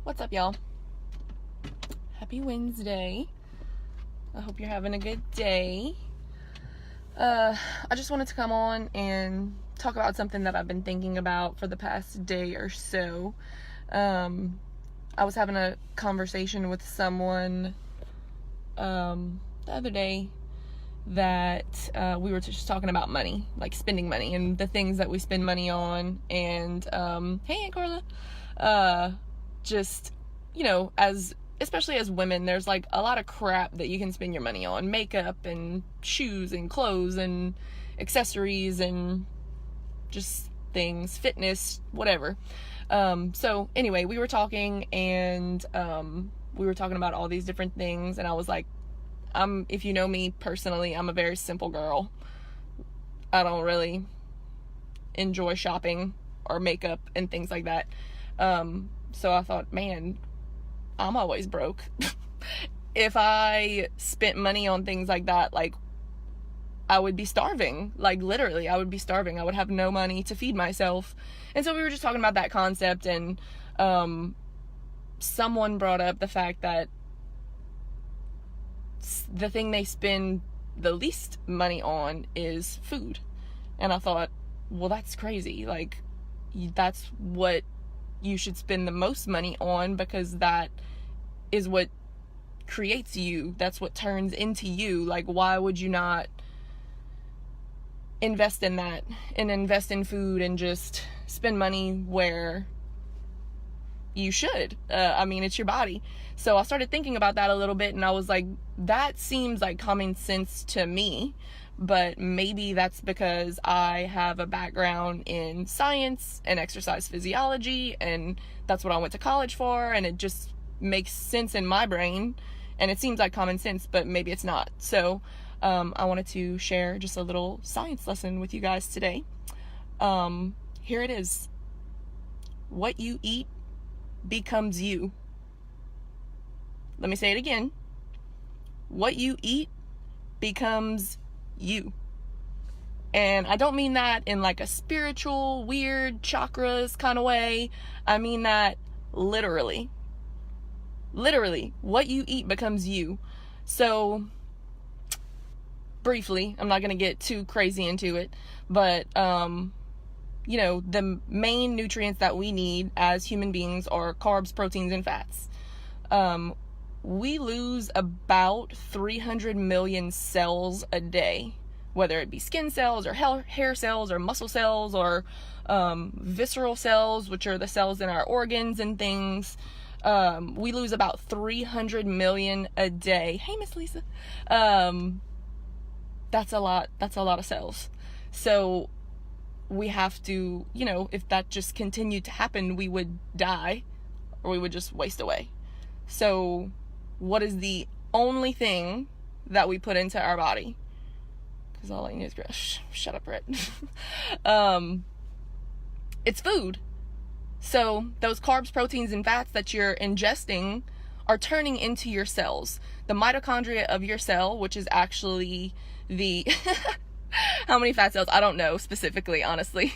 What's up, y'all? Happy Wednesday. I hope you're having a good day. I just wanted to come on and talk about something that I've been thinking about for the past day or so. I was having a conversation with someone the other day that we were just talking about money, like spending money and the things that we spend money on. And hey, Aunt Carla. Just, especially as women, there's like a lot of crap that you can spend your money on. Makeup and shoes and clothes and accessories and just things, fitness, whatever. So anyway, we were talking and we were talking about all these different things, and I was like, if you know me personally, I'm a very simple girl. I don't really enjoy shopping or makeup and things like that. So I thought, man, I'm always broke. If I spent money on things like that, like, I would be starving. Like, literally, I would be starving. I would have no money to feed myself. And so we were just talking about that concept, and someone brought up the fact that the thing they spend the least money on is food. And I thought, well, that's crazy. Like, that's what you should spend the most money on, because that is what creates you. That's what turns into you. Like, why would you not invest in that and invest in food and just spend money where you should? It's your body. So I started thinking about that a little bit, and I was like, that seems like common sense to me. But maybe that's because I have a background in science and exercise physiology, and that's what I went to college for, and it just makes sense in my brain, and it seems like common sense, but maybe it's not. So I wanted to share just a little science lesson with you guys today. Here it is. What you eat becomes you. Let me say it again. What you eat becomes you. And I don't mean that in like a spiritual, weird chakras kind of way. I mean that literally. Literally, what you eat becomes you. So, briefly, I'm not going to get too crazy into it, but the main nutrients that we need as human beings are carbs, proteins, and fats. We lose about 300 million cells a day, whether it be skin cells or hair cells or muscle cells or visceral cells, which are the cells in our organs and things. We lose about 300 million a day. Hey, Miss Lisa. That's a lot of cells. So we have to, if that just continued to happen, we would die, or we would just waste away. So what is the only thing that we put into our body? Because all I need is shut up, Brett. It's food. So those carbs, proteins, and fats that you're ingesting are turning into your cells. The mitochondria of your cell, which is actually the how many fat cells? I don't know specifically, honestly.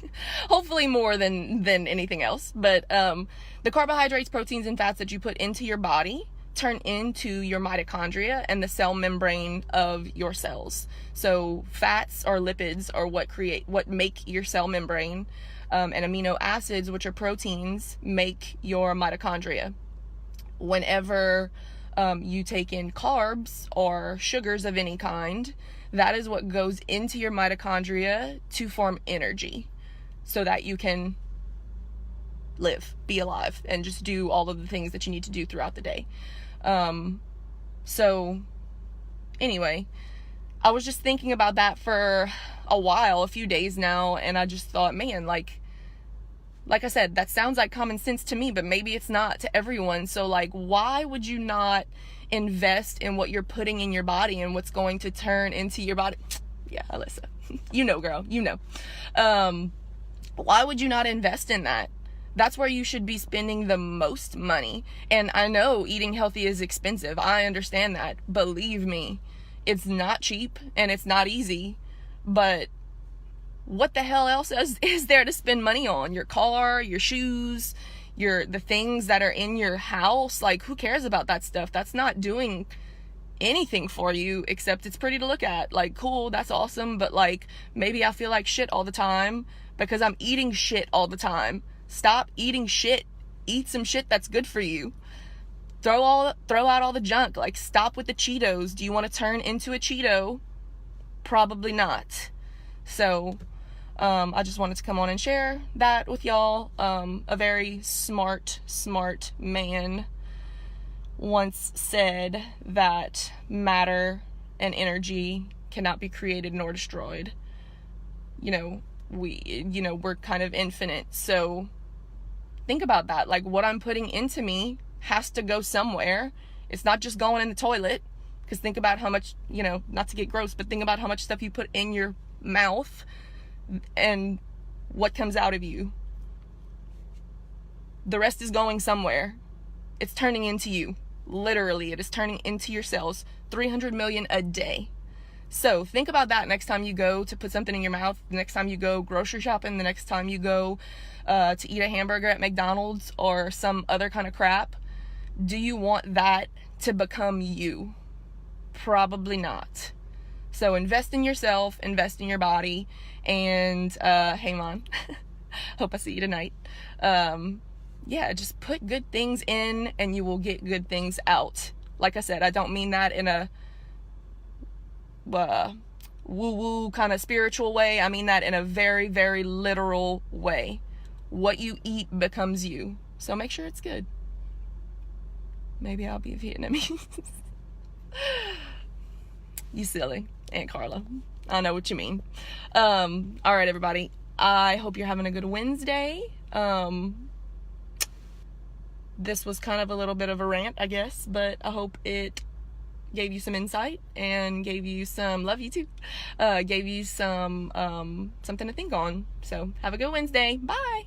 Hopefully more than anything else. But the carbohydrates, proteins, and fats that you put into your body turn into your mitochondria and the cell membrane of your cells. So fats or lipids are what make your cell membrane, and amino acids, which are proteins, make your mitochondria. Whenever you take in carbs or sugars of any kind, that is what goes into your mitochondria to form energy so that you can live, be alive, and just do all of the things that you need to do throughout the day. So anyway, I was just thinking about that for a few days now, and I just thought, man, like I said, that sounds like common sense to me, but maybe it's not to everyone. So like, why would you not invest in what you're putting in your body and what's going to turn into your body? Yeah, Alyssa, girl, why would you not invest in that? That's where you should be spending the most money. And I know eating healthy is expensive. I understand that. Believe me, it's not cheap and it's not easy, but what the hell else is there to spend money on? Your car, your shoes, the things that are in your house, like, who cares about that stuff? That's not doing anything for you, except it's pretty to look at. Like, cool, that's awesome, but like, maybe I feel like shit all the time because I'm eating shit all the time. Stop eating shit. Eat some shit that's good for you. Throw out all the junk. Like, stop with the Cheetos. Do you want to turn into a Cheeto? Probably not. So I just wanted to come on and share that with y'all. A very smart man once said that matter and energy cannot be created nor destroyed. We're kind of infinite. So think about that. Like, what I'm putting into me has to go somewhere. It's not just going in the toilet. Because think about how much, not to get gross, but think about how much stuff you put in your mouth and what comes out of you. The rest is going somewhere. It's turning into you. Literally, it is turning into your cells. 300 million a day. So think about that next time you go to put something in your mouth, the next time you go grocery shopping, the next time you go to eat a hamburger at McDonald's or some other kind of crap. Do you want that to become you? Probably not. So invest in yourself, invest in your body, and hey, Mom, hope I see you tonight. Just put good things in and you will get good things out. Like I said, I don't mean that in a woo-woo kind of spiritual way. I mean that in a very, very literal way. What you eat becomes you. So make sure it's good. Maybe I'll be Vietnamese. You silly Aunt Carla. I know what you mean. All right, everybody. I hope you're having a good Wednesday. This was kind of a little bit of a rant, I guess, but I hope it gave you some insight and gave you some, love you too, gave you some, something to think on. So have a good Wednesday. Bye.